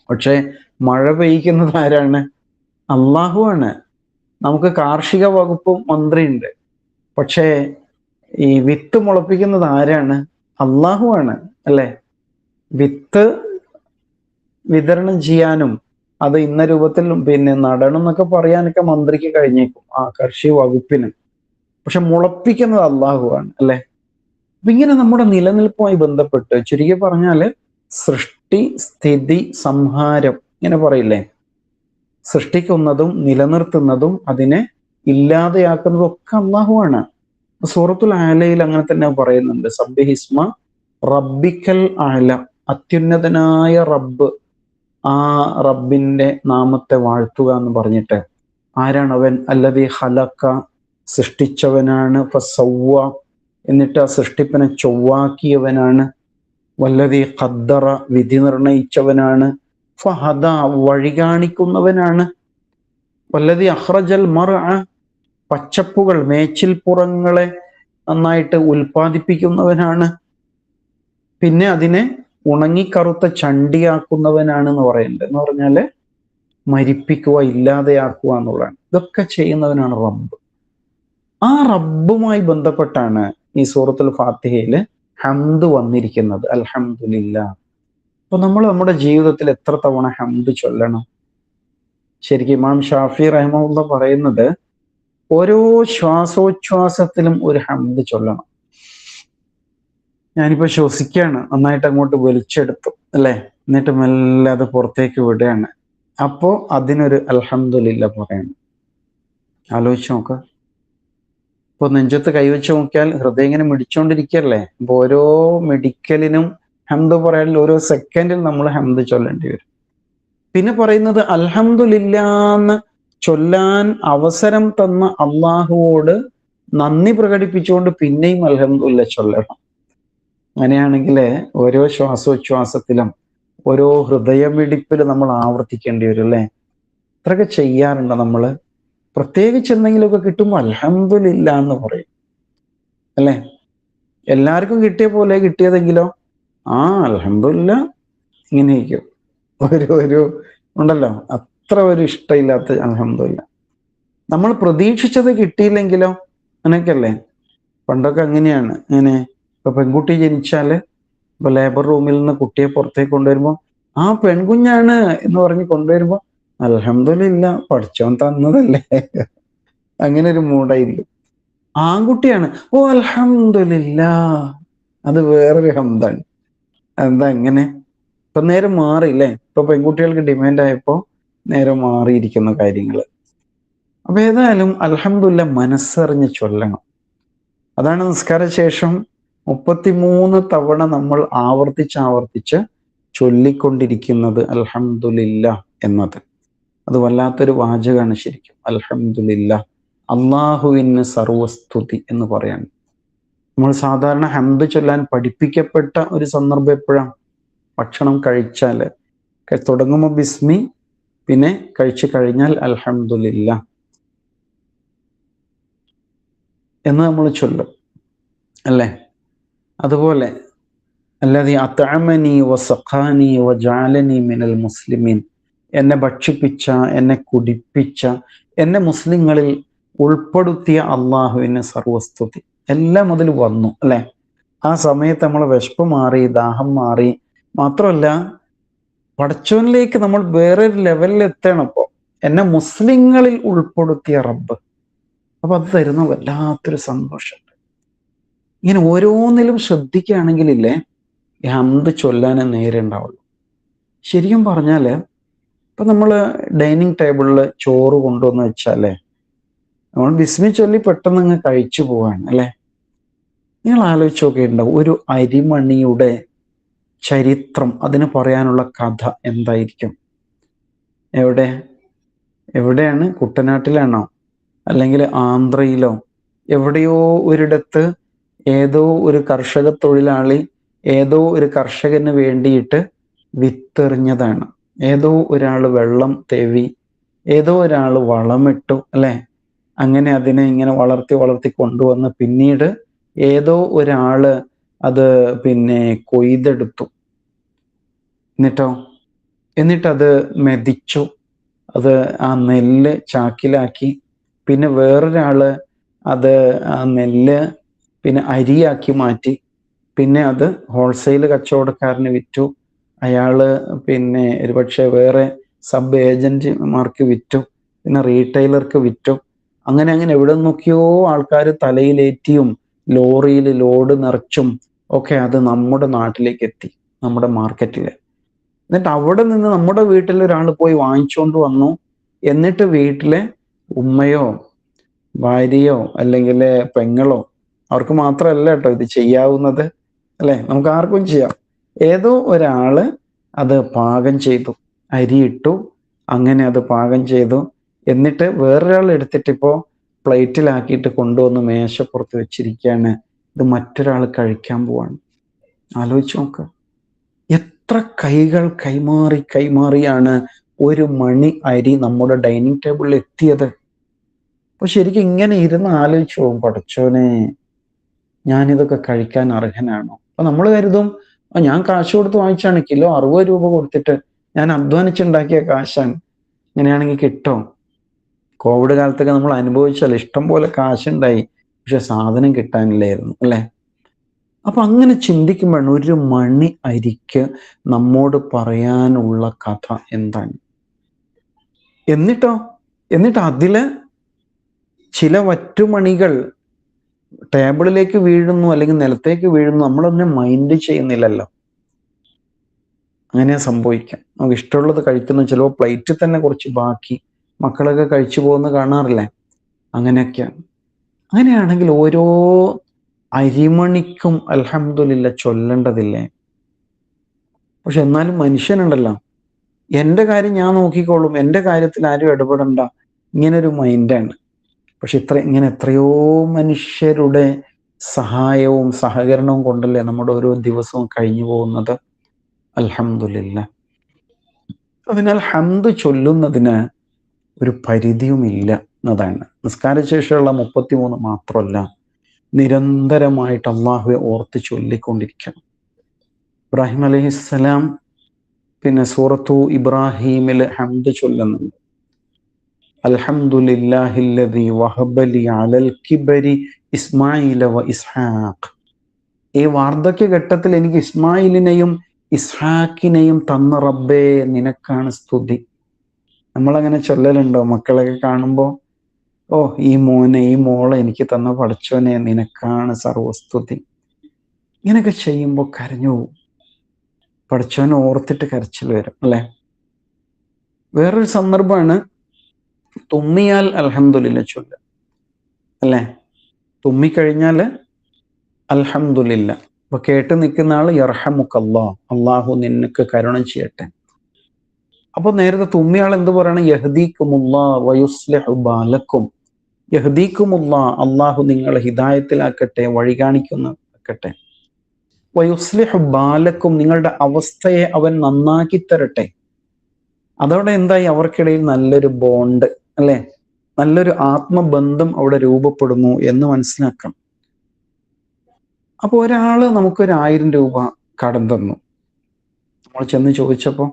പക്ഷെ മഴ പെയ്യ്ക്കുന്നത് ആരാണ്? അള്ളാഹുവാണ്. നമുക്ക് കാർഷിക വകുപ്പ് മന്ത്രിയുണ്ട്, പക്ഷേ ഈ വിത്ത് മുളപ്പിക്കുന്നത് ആരാണ്? അള്ളാഹുവാണ് അല്ലേ? വിത്ത് വിതരണം ചെയ്യാനും അത് ഇന്ന രൂപത്തിൽ നടണം എന്നൊക്കെ പറയാനൊക്കെ മന്ത്രിക്ക് കഴിഞ്ഞേക്കും, ആ കാർഷിക വകുപ്പിന്. പക്ഷെ മുളപ്പിക്കുന്നത് അള്ളാഹുവാണ് അല്ലേ? അപ്പൊ ഇങ്ങനെ നമ്മുടെ നിലനിൽപ്പുമായി ബന്ധപ്പെട്ട് ചുരുക്കി പറഞ്ഞാല് സൃഷ്ടി, സ്ഥിതി, സംഹാരം ഇങ്ങനെ പറയില്ലേ? സൃഷ്ടിക്കുന്നതും നിലനിർത്തുന്നതും അതിനെ ഇല്ലാതെയാക്കുന്നതും ഒക്കെ അള്ളാഹുവാണ്. സൂറത്തുൽ ആലയിൽ അങ്ങനെ തന്നെ പറയുന്നുണ്ട്, സബ്ബിഹിസ്മ റബ്ബിക്കൽ ആല, അത്യുന്നതനായ റബ്ബ്, ആ റബ്ബിന്റെ നാമത്തെ വാഴ്ത്തുക എന്ന് പറഞ്ഞിട്ട്. ആരാണ് അവൻ? അല്ലദീ ഖലഖ, സൃഷ്ടിച്ചവനാണ്, ഫസവ്വ, എന്നിട്ട് ആ സൃഷ്ടിപ്പിനെ ചൊവ്വാക്കിയവനാണ്, വല്ലദീ ഖദ്ദറ, വിധി നിർണയിച്ചവനാണ്, ഫഹദ, വഴി കാണിക്കുന്നവനാണ്, വല്ലദീ അഖ്റജൽ മർഅ, പച്ചപ്പുകൾ, മേച്ചിൽപ്പുറങ്ങളെ നന്നായിട്ട് ഉൽപ്പാദിപ്പിക്കുന്നവനാണ്, പിന്നെ അതിനെ ഉണങ്ങിക്കറുത്ത ചണ്ടിയാക്കുന്നവനാണ് എന്ന് പറയുന്നുണ്ട്. എന്ന് പറഞ്ഞാല് മരിപ്പിക്കുക, ഇല്ലാതെയാക്കുക എന്നുള്ളതാണ്. ഇതൊക്കെ ചെയ്യുന്നവനാണ് റബ്ബ്. ആ റബ്ബുമായി ബന്ധപ്പെട്ടാണ് ഈ സൂറത്തുൽ ഫാത്തിഹയിൽ ഹംദ് വന്നിരിക്കുന്നത്. അൽഹംദുലില്ലാ. അപ്പൊ നമ്മൾ നമ്മുടെ ജീവിതത്തിൽ എത്ര തവണ ഹംദ് ചൊല്ലണം? ശരിക്കും ഇമാം ഷാഫി റഹിമഹുല്ലാ പറയുന്നത്, ഓരോ ശ്വാസോച്ഛ്വാസത്തിലും ഒരു ഹംദ് ചൊല്ലണം. ഞാനിപ്പോ ശ്വസിക്കുകയാണ്, നന്നായിട്ട് അങ്ങോട്ട് വലിച്ചെടുത്തു അല്ലേ, എന്നിട്ട് മെല്ലെ അത് പുറത്തേക്ക് വിടുകയാണ്, അപ്പോ അതിനൊരു അൽഹംദുലില്ലാ പറയണം. ആലോചിച്ച് നോക്ക. ഇപ്പൊ നെഞ്ചത്ത് കൈവച്ച് നോക്കിയാൽ ഹൃദയം ഇങ്ങനെ മിടിച്ചോണ്ടിരിക്കല്ലേ. അപ്പൊ ഓരോ മെഡിക്കലിനും ഹംദ് പറയാൻ ഓരോ സെക്കൻഡിൽ നമ്മൾ ഹംദ് ചൊല്ലേണ്ടി വരും. പിന്നെ പറയുന്നത് അൽഹംദുലില്ലാന്ന് ചൊല്ലാൻ അവസരം തന്ന അള്ളാഹുവോട് നന്ദി പ്രകടിപ്പിച്ചുകൊണ്ട് പിന്നെയും അൽഹംദുലില്ലാ ചൊല്ലണം. അങ്ങനെയാണെങ്കിൽ ഓരോ ശ്വാസോച്ഛ്വാസത്തിലും ഓരോ ഹൃദയമിടിപ്പിൽ നമ്മൾ ആവർത്തിക്കേണ്ടി വരും അല്ലേ? ഇത്രയൊക്കെ ചെയ്യാറുണ്ട് നമ്മൾ. പ്രത്യേകിച്ച് എന്തെങ്കിലുമൊക്കെ കിട്ടുമ്പോൾ അൽഹംദുലില്ലാ എന്ന് പറയും അല്ലേ? എല്ലാവർക്കും കിട്ടിയ പോലെ കിട്ടിയതെങ്കിലോ അൽഹംദുലില്ലാ ഇങ്ങനെ ഇരിക്കും. ഒരു ഉണ്ടല്ലോ, അത്ര ഒരു ഇഷ്ടമില്ലാത്ത അൽഹംദുലില്ലാ. നമ്മൾ പ്രതീക്ഷിച്ചത് കിട്ടിയില്ലെങ്കിലോ അങ്ങനെയൊക്കെയല്ലേ? പണ്ടൊക്കെ അങ്ങനെയാണ്. ഇങ്ങനെ ഇപ്പൊ പെൺകുട്ടി ജനിച്ചാല് ഇപ്പൊ ലേബർ റൂമിൽ നിന്ന് കുട്ടിയെ പുറത്തേക്ക് കൊണ്ടുവരുമ്പോൾ ആ പെൺകുഞ്ഞാണ് എന്ന് പറഞ്ഞ് കൊണ്ടുവരുമ്പോ അൽഹംദുലില്ലാ, പഠിച്ചവൻ തന്നതല്ലേ, അങ്ങനെ ഒരു മൂടായിരിക്കും. ആൺകുട്ടിയാണ്, ഓ അൽഹംദുലില്ലാ, അത് വേറൊരു ഹംദാണ്. എന്താ അങ്ങനെ? ഇപ്പൊ നേരെ മാറിയില്ലേ? ഇപ്പൊ പെൺകുട്ടികൾക്ക് ഡിമാൻഡ് ആയപ്പോ നേരെ മാറിയിരിക്കുന്ന കാര്യങ്ങൾ. അപ്പൊ ഏതായാലും അൽഹംദുലില്ലാ മനസ്സറിഞ്ഞ് ചൊല്ലണം. അതാണ് നിസ്കാര ശേഷം 33 തവണ നമ്മൾ ആവർത്തിച്ച് ചൊല്ലിക്കൊണ്ടിരിക്കുന്നത് അൽഹംദുലില്ലാ എന്നത്. അത് വല്ലാത്തൊരു വാചകമാണ് ശരിക്കും. അൽഹംദുലില്ലാ, അള്ളാഹുവിന് സർവസ്തുതി എന്ന് പറയാൻ. നമ്മൾ സാധാരണ ഹംദ് ചൊല്ലാൻ പഠിപ്പിക്കപ്പെട്ട ഒരു സന്ദർഭം എപ്പോഴാണ്? ഭക്ഷണം കഴിച്ചാല് തുടങ്ങുമ്പോൾ ബിസ്മി, പിന്നെ കഴിച്ചു കഴിഞ്ഞാൽ അൽഹംദുലില്ലാ എന്ന് നമ്മൾ ചൊല്ലും അല്ലേ? അതുപോലെ അല്ലദീ അത്അമനി വസഖാനി വജഅലനി മിനൽ മുസ്ലിമീൻ, എന്നെ ഭക്ഷിപ്പിച്ച, എന്നെ കുടിപ്പിച്ച, എന്നെ മുസ്ലിങ്ങളിൽ ഉൾപ്പെടുത്തിയ അള്ളാഹുവിന് സർവസ്തുതി. എല്ലാം അതിൽ വന്നു അല്ലെ? ആ സമയത്ത് നമ്മളെ വിശപ്പ് മാറി, ദാഹം മാറി. മാത്രമല്ല പടച്ചോനിലേക്ക് നമ്മൾ വേറൊരു ലെവലിൽ എത്തണം. ഇപ്പോ എന്നെ മുസ്ലിങ്ങളിൽ ഉൾപ്പെടുത്തിയ റബ്ബ്. അപ്പൊ അത് തരുന്ന വല്ലാത്തൊരു സന്തോഷമുണ്ട്. ഇങ്ങനെ ഓരോന്നിലും ശ്രദ്ധിക്കുകയാണെങ്കിലില്ലേ ഈ ഹംദ് ചൊല്ലാനേ നേരെ ഉണ്ടാവുള്ളൂ. ശരിക്കും പറഞ്ഞാല് ഇപ്പൊ നമ്മൾ ഡൈനിങ് ടേബിളിൽ ചോറ് കൊണ്ടുവന്ന് വെച്ചാലേ നമ്മൾ ബിസ്മി ചൊല്ലി പെട്ടെന്ന് അങ്ങ് കഴിച്ചു പോവാണ് അല്ലെ. നിങ്ങൾ ആലോചിച്ച് നോക്കിയിട്ടുണ്ടാവും ഒരു അരിമണിയുടെ ചരിത്രം, അതിന് പറയാനുള്ള കഥ എന്തായിരിക്കും? എവിടെ എവിടെയാണ്? കുട്ടനാട്ടിലാണോ അല്ലെങ്കിൽ ആന്ധ്രയിലോ? എവിടെയോ ഒരിടത്ത് ഏതോ ഒരു കർഷക തൊഴിലാളി ഏതോ ഒരു കർഷകന് വേണ്ടിയിട്ട് വിത്തെറിഞ്ഞതാണ്. ഏതോ ഒരാൾ വെള്ളം തേവി, ഏതോ ഒരാൾ വളമിട്ടു അല്ലെ. അങ്ങനെ അതിനെ ഇങ്ങനെ വളർത്തി വളർത്തി കൊണ്ടുവന്ന് പിന്നീട് ഏതോ ഒരാള് അത് പിന്നെ കൊയ്തെടുത്തു. എന്നിട്ടത് മെതിച്ചു, അത് ആ നെല്ല് ചാക്കിലാക്കി. പിന്നെ വേറൊരാള് അത് ആ നെല്ല് പിന്നെ അരിയാക്കി മാറ്റി. പിന്നെ അത് ഹോൾസെയിൽ കച്ചവടക്കാരന് വിറ്റു. അയാള് പിന്നെ ഒരുപക്ഷെ വേറെ സബ് ഏജന്റുമാർക്ക് വിറ്റു, പിന്നെ റീറ്റെയിലർക്ക് വിറ്റു. അങ്ങനെ അങ്ങനെ എവിടെ നോക്കിയോ ആൾക്കാർ തലയിലേറ്റിയും ലോറിയിൽ ലോഡ് നിറച്ചും ഒക്കെ അത് നമ്മുടെ നാട്ടിലേക്ക് എത്തി, നമ്മുടെ മാർക്കറ്റിൽ. എന്നിട്ട് അവിടെ നിന്ന് നമ്മുടെ വീട്ടിൽ ഒരാൾ പോയി വാങ്ങിച്ചുകൊണ്ട് വന്നു. എന്നിട്ട് വീട്ടിലെ ഉമ്മയോ ഭാര്യയോ അല്ലെങ്കിൽ പെങ്ങളോ, അവർക്ക് മാത്രമല്ല കേട്ടോ ഇത് ചെയ്യാവുന്നത് അല്ലെ, നമുക്ക് ആർക്കും ചെയ്യാം. ഏതോ ഒരാള് അത് പാകം ചെയ്തു, അരിയിട്ടു, അങ്ങനെ അത് പാകം ചെയ്തു. എന്നിട്ട് വേറൊരാൾ എടുത്തിട്ടിപ്പോ പ്ലേറ്റിലാക്കിയിട്ട് കൊണ്ടുവന്ന് മേശപ്പുറത്ത് വെച്ചിരിക്കുകയാണ്. ഇത് മറ്റൊരാൾ കഴിക്കാൻ പോവാണ്. ആലോചിച്ച് നോക്ക്, എത്ര കൈകൾ കൈമാറി കൈമാറിയാണ് ഒരു മണി അരി നമ്മുടെ ഡൈനിങ് ടേബിളിൽ എത്തിയത്. അപ്പൊ ശരിക്കും ഇങ്ങനെ ഇരുന്ന് ആലോചിച്ചു പോകും, പടച്ചോനെ ഞാനിതൊക്കെ കഴിക്കാൻ അർഹനാണോ? അപ്പൊ നമ്മൾ കരുതും ഞാൻ കാശ് കൊടുത്ത് വാങ്ങിച്ചാണ്, കിലോ 60 രൂപ കൊടുത്തിട്ട് ഞാൻ അധ്വാനിച്ചുണ്ടാക്കിയ കാശാണ്, ഇങ്ങനെയാണെങ്കിൽ കിട്ടും. കോവിഡ് കാലത്തൊക്കെ നമ്മൾ അനുഭവിച്ചാൽ ഇഷ്ടം പോലെ കാശുണ്ടായി, പക്ഷെ സാധനം കിട്ടാനില്ലായിരുന്നു അല്ലെ. അപ്പൊ അങ്ങനെ ചിന്തിക്കുമ്പോഴാണ് ഒരു മണി അരിക്ക് നമ്മോട് പറയാനുള്ള കഥ എന്താണ്. എന്നിട്ട് അതില് ചില വറ്റുമണികൾ ടേബിളിലേക്ക് വീഴുന്നു അല്ലെങ്കിൽ നിലത്തേക്ക് വീഴുന്നു, നമ്മളൊന്നും മൈൻഡ് ചെയ്യുന്നില്ലല്ലോ. അങ്ങനെ സംഭവിക്കാം. നമുക്ക് ഇഷ്ടമുള്ളത് കഴിക്കുന്ന ചിലപ്പോൾ പ്ലേറ്റിൽ തന്നെ കുറച്ച് ബാക്കി മക്കളൊക്കെ കഴിച്ചു പോകുന്ന കാണാറില്ലേ. അങ്ങനെയൊക്കെയാണ്. അങ്ങനെയാണെങ്കിൽ ഓരോ അരിമണിക്കും അൽഹംദുലില്ലാ ചൊല്ലേണ്ടതില്ലേ? പക്ഷെ എന്നാലും മനുഷ്യനുണ്ടല്ലോ, എൻ്റെ കാര്യം ഞാൻ നോക്കിക്കോളും, എൻ്റെ കാര്യത്തിൽ ആരും ഇടപെടണ്ട, ഇങ്ങനൊരു മൈൻഡാണ്. പക്ഷെ ഇങ്ങനെ എത്രയോ മനുഷ്യരുടെ സഹായവും സഹകരണവും കൊണ്ടല്ലേ നമ്മുടെ ഓരോ ദിവസവും കഴിഞ്ഞു പോകുന്നത്. അൽഹംദുലില്ലാ. അതിനാൽ ഹംദ് ചൊല്ലുന്നതിന് ഒരു പരിധിയുമില്ല എന്നതാണ്. നിസ്കാരശേഷമുള്ള 33 മാത്രമല്ല, നിരന്തരമായിട്ട് അള്ളാഹുവെ ഓർത്ത് ചൊല്ലിക്കൊണ്ടിരിക്കണം. ഇബ്രാഹിം അലൈഹിസ്സലാം പിന്നെ സൂറത്തു ഇബ്രാഹിമിൽ ഹംദ് ചൊല്ലുന്നുണ്ട്. അൽഹംദുലില്ലാഹില്ലദീ വഹബലി അലൽ കിബരി ഇസ്മായില വ ഇസ്ഹാഖ്. ഈ വാർദ്ധക്യഘട്ടത്തിൽ എനിക്ക് ഇസ്മായിലിനെയും ഇസ്ഹാക്കിനെയും തന്ന റബ്ബേ നിനക്കാണ് സ്തുതി. നമ്മളങ്ങനെ ചൊല്ലലുണ്ടോ? മക്കളൊക്കെ കാണുമ്പോൾ ഓ ഈ മോനെ ഈ മോളെ എനിക്ക് തന്ന പടച്ചോനെ നിനക്കാണ് സർവസ്തുതി. ഇങ്ങനെയൊക്കെ ചെയ്യുമ്പോൾ കരഞ്ഞു പോകും, പടച്ചോനെ ഓർത്തിട്ട് കരച്ചിൽ വരും അല്ലെ. വേറൊരു സന്ദർഭമാണ് തുമ്മിയാൽ അൽഹംദുലില്ലാ ചൊല്ല അല്ലെ. തുമ്മിക്കഴിഞ്ഞാൽ അൽഹംദുലില്ലാ. അപ്പൊ കേട്ട് നിൽക്കുന്ന ആൾ യർഹമുക്കല്ലാഹ്, അള്ളാഹു നിനക്ക് കരുണ ചെയ്യട്ടെ. അപ്പൊ നേരത്തെ തുമ്മിയാൾ എന്ത് പറയണം? യഹ്ദീകുമുല്ലാഹ് വയുസ്ലിഹു ബാലക്കും. യഹ്ദീകുമുല്ലാഹ്, അള്ളാഹു നിങ്ങളെ ഹിദായത്തിലാക്കട്ടെ, വഴി കാണിക്കുന്നതാക്കട്ടെ. വയുസ്ലിഹു ബാലക്കും, നിങ്ങളുടെ അവസ്ഥയെ അവൻ നന്നാക്കി തരട്ടെ. അതോടെ എന്തായി? അവർക്കിടയിൽ നല്ലൊരു ബോണ്ട് അല്ലെ, നല്ലൊരു ആത്മബന്ധം അവിടെ രൂപപ്പെടുന്നു എന്ന് മനസ്സിലാക്കണം. അപ്പൊ ഒരാള് നമുക്കൊരു 1000 രൂപ കടം തന്നു, നമ്മൾ ചെന്ന് ചോദിച്ചപ്പോ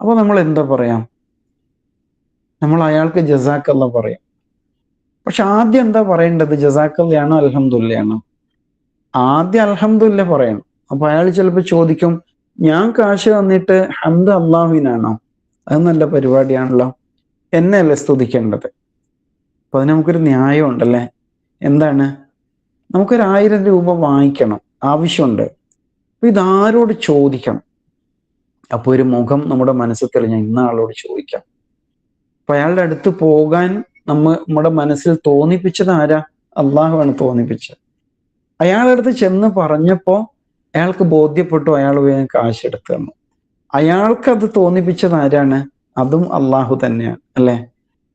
അപ്പൊ നമ്മൾ എന്താ പറയാം? നമ്മൾ അയാൾക്ക് ജസാക്കല്ലാ പറയാം. പക്ഷെ ആദ്യം എന്താ പറയേണ്ടത്? ജസാക്കല്ലയാണോ അൽഹംദുലില്ലായാണോ? ആദ്യം അൽഹംദുലില്ലാ പറയണം. അപ്പൊ അയാൾ ചിലപ്പോൾ ചോദിക്കും, ഞാൻ കാശ് തന്നിട്ട് ഹംദ് അള്ളാഹുവിനാണോ? അത് നല്ല പരിപാടിയാണല്ലോ, എന്നെയല്ലേ സ്തുതിക്കേണ്ടത്. അപ്പൊ അതിന് നമുക്കൊരു ന്യായം ഉണ്ടല്ലേ. എന്താണ്? നമുക്കൊരു 1000 രൂപ വാങ്ങിക്കണം, ആവശ്യമുണ്ട്. അപ്പൊ ഇതാരോട് ചോദിക്കണം? അപ്പോൾ ഒരു മുഖം നമ്മുടെ മനസ്സിൽ തെളിഞ്ഞ ഇന്ന ആളോട് ചോദിക്കാം. അപ്പൊ അയാളുടെ അടുത്ത് പോകാൻ നമ്മുടെ മനസ്സിൽ തോന്നിപ്പിച്ചത് ആരാ? അള്ളാഹുവാണ് തോന്നിപ്പിച്ചത്. അയാളുടെ അടുത്ത് ചെന്ന് പറഞ്ഞപ്പോൾ അയാൾക്ക് ബോധ്യപ്പെട്ടു, അയാൾ വേഗം കാശ് എടുത്തു തന്നു. അയാൾക്ക് അത് തോന്നിപ്പിച്ചത് ആരാണ്? അതും അള്ളാഹു തന്നെയാണ്, അല്ലെ?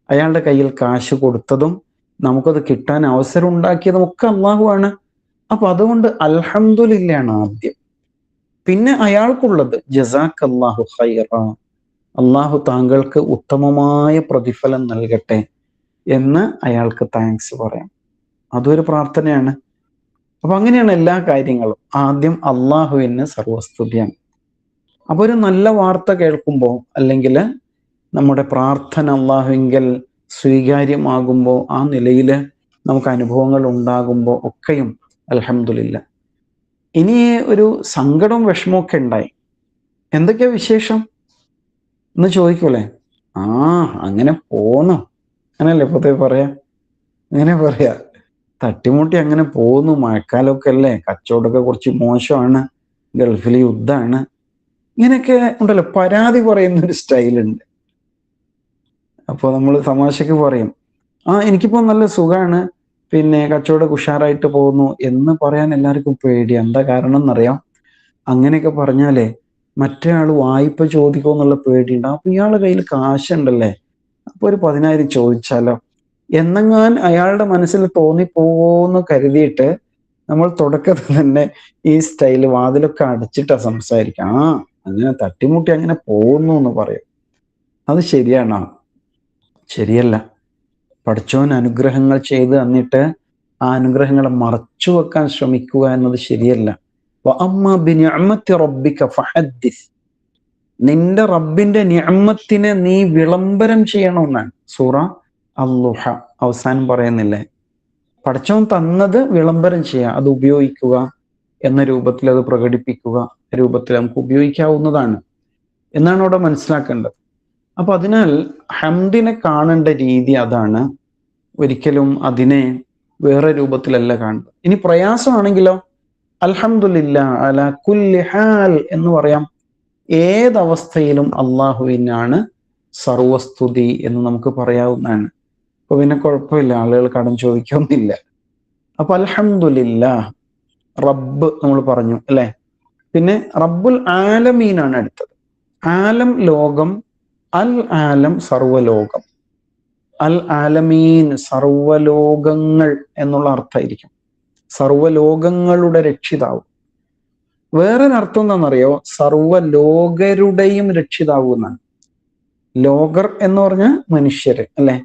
അയാളുടെ കയ്യിൽ കാശ് കൊടുത്തതും നമുക്കത് കിട്ടാൻ അവസരം ഉണ്ടാക്കിയതും ഒക്കെ അള്ളാഹുവാണ്. അപ്പൊ അതുകൊണ്ട് അൽഹംദുലില്ലാഹ് ആദ്യം. പിന്നെ അയാൾക്കുള്ളത് ജസാക്ക് അല്ലാഹു ഖൈറ, അള്ളാഹു താങ്കൾക്ക് ഉത്തമമായ പ്രതിഫലം നൽകട്ടെ എന്ന് അയാൾക്ക് താങ്ക്സ് പറയാം. അതൊരു പ്രാർത്ഥനയാണ്. അപ്പൊ അങ്ങനെയാണ് എല്ലാ കാര്യങ്ങളും. ആദ്യം അള്ളാഹുവിന് സർവസ്തുതിയാണ്. അപ്പൊ ഒരു നല്ല വാർത്ത കേൾക്കുമ്പോൾ, അല്ലെങ്കിൽ നമ്മുടെ പ്രാർത്ഥന അള്ളാഹുവിങ്കൽ സ്വീകാര്യമാകുമ്പോൾ, ആ നിലയിൽ നമുക്ക് അനുഭവങ്ങൾ ഉണ്ടാകുമ്പോൾ ഒക്കെയും അൽഹംദുലില്ലാഹ്. ഇനി ഒരു സങ്കടവും വിഷമമൊക്കെ ഉണ്ടായി, എന്തൊക്കെയാ വിശേഷം എന്ന് ചോദിക്കൂലേ? അങ്ങനെ പോന്നു, അങ്ങനല്ലേ പൊതുവെ പറയാ? അങ്ങനെ പറയാ, തട്ടിമുട്ടി അങ്ങനെ പോന്നു, മഴക്കാലമൊക്കെ അല്ലേ, കച്ചവടമൊക്കെ കുറച്ച് മോശമാണ്, ഗൾഫിൽ യുദ്ധമാണ്, ഇങ്ങനെയൊക്കെ ഉണ്ടല്ലോ. പരാതി പറയുന്ന ഒരു സ്റ്റൈലുണ്ട്. അപ്പോൾ നമ്മൾ തമാശക്ക് പറയും, എനിക്കിപ്പോ നല്ല സുഖമാണ്, പിന്നെ കച്ചവടം ഉഷാറായിട്ട് പോകുന്നു എന്ന് പറയാൻ എല്ലാവർക്കും പേടിയാണ്. എന്താ കാരണം എന്നറിയാം? അങ്ങനെയൊക്കെ പറഞ്ഞാലേ മറ്റേ ആൾ വായ്പ ചോദിക്കുമോ എന്നുള്ള പേടിയുണ്ട്. അപ്പൊ ഇയാളുടെ കയ്യിൽ കാശുണ്ടല്ലേ, അപ്പൊ ഒരു 10,000 ചോദിച്ചാലോ എന്നെങ്ങാൻ അയാളുടെ മനസ്സിൽ തോന്നിപ്പോന്ന് കരുതിയിട്ട് നമ്മൾ തുടക്കത്തിൽ തന്നെ ഈ സ്റ്റൈല് വാതിലൊക്കെ അടച്ചിട്ടാ സംസാരിക്കാം. അങ്ങനെ തട്ടിമുട്ടി അങ്ങനെ പോകുന്നു എന്ന് പറയും. അത് ശരിയാണോ? ശരിയല്ല. പഠിച്ചവൻ അനുഗ്രഹങ്ങൾ ചെയ്ത് തന്നിട്ട് ആ അനുഗ്രഹങ്ങളെ മറച്ചു വെക്കാൻ ശ്രമിക്കുക എന്നത് ശരിയല്ല. വഅമ്മാ ബിനിഅമത്തി റബ്ബിക ഫഹദ്ദിസ്, നിന്റെ റബ്ബിന്റെ നിഅമത്തിനെ നീ വിളംബരം ചെയ്യണമെന്നാണ് സൂറ അൽ-ളുഹ അവസാനം പറയുന്നില്ലേ? പഠിച്ചവൻ തന്നത് വിളംബരം ചെയ്യുക, അത് ഉപയോഗിക്കുക എന്ന രൂപത്തിൽ, അത് പ്രകടിപ്പിക്കുക രൂപത്തിൽ നമുക്ക് ഉപയോഗിക്കാവുന്നതാണ് എന്നാണ് അവിടെ മനസ്സിലാക്കേണ്ടത്. അപ്പൊ അതിനാൽ ഹംദിനെ കാണേണ്ട രീതി അതാണ്. ഒരിക്കലും അതിനെ വേറെ രൂപത്തിലല്ല കാണുന്നത്. ഇനി പ്രയാസമാണെങ്കിലോ അൽഹംദുലില്ലാഹ് അലാ കുല്ലി ഹാൽ എന്ന് പറയാം. ഏതവസ്ഥയിലും അള്ളാഹുവിനാണ് സർവസ്തുതി എന്ന് നമുക്ക് പറയാവുന്നതാണ്. അപ്പൊ പിന്നെ കുഴപ്പമില്ല, ആളുകൾ കടം ചോദിക്കൊന്നില്ല. അപ്പൊ അൽഹംദുലില്ലാഹ് റബ്ബ് നമ്മൾ പറഞ്ഞു അല്ലെ. പിന്നെ റബ്ബുൽ ആലമീനാണ് അടുത്തത്. ആലം ലോകം, അൽ ആലം സർവലോകം, അൽ ആലമീൻ സർവലോകങ്ങൾ എന്നുള്ള അർത്ഥമായിരിക്കും. സർവലോകങ്ങളുടെ രക്ഷിതാവ്. വേറൊരർത്ഥം എന്താണെന്നറിയോ? സർവലോകരുടെയും രക്ഷിതാവ് എന്നാണ്. ലോകർ എന്ന് പറഞ്ഞ മനുഷ്യര് അല്ലെ,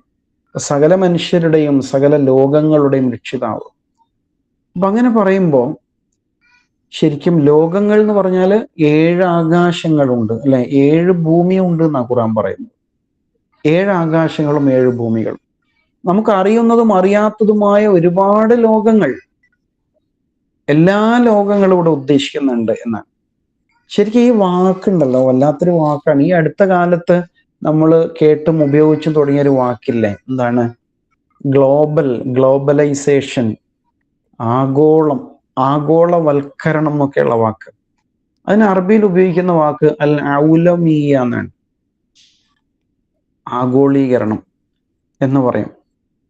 സകല മനുഷ്യരുടെയും സകല ലോകങ്ങളുടെയും രക്ഷിതാവ്. അപ്പൊ അങ്ങനെ പറയുമ്പോ ശരിക്കും ലോകങ്ങൾ എന്ന് പറഞ്ഞാൽ 7 ആകാശങ്ങളുണ്ട് അല്ലെ, 7 ഭൂമിയുണ്ട് എന്നാ ഖുർആൻ പറയുന്നത്. 7 ആകാശങ്ങളും 7 ഭൂമികളും, നമുക്ക് അറിയുന്നതും അറിയാത്തതുമായ ഒരുപാട് ലോകങ്ങൾ, എല്ലാ ലോകങ്ങളും ഇവിടെ ഉദ്ദേശിക്കുന്നുണ്ട് എന്നാണ്. ശരിക്കും ഈ വാക്കുണ്ടല്ലോ വല്ലാത്തൊരു വാക്കാണ്. ഈ അടുത്ത കാലത്ത് നമ്മൾ കേട്ടും ഉപയോഗിച്ചും തുടങ്ങിയൊരു വാക്കില്ലേ, എന്താണ്? ഗ്ലോബലൈസേഷൻ, ആഗോളം, ആഗോളവൽക്കരണം എന്നൊക്കെയുള്ള വാക്ക്. അതിന് അറബിയിൽ ഉപയോഗിക്കുന്ന വാക്ക് അൽ ഔലമിയ എന്നാണ്. ആഗോളീകരണം എന്ന് പറയും.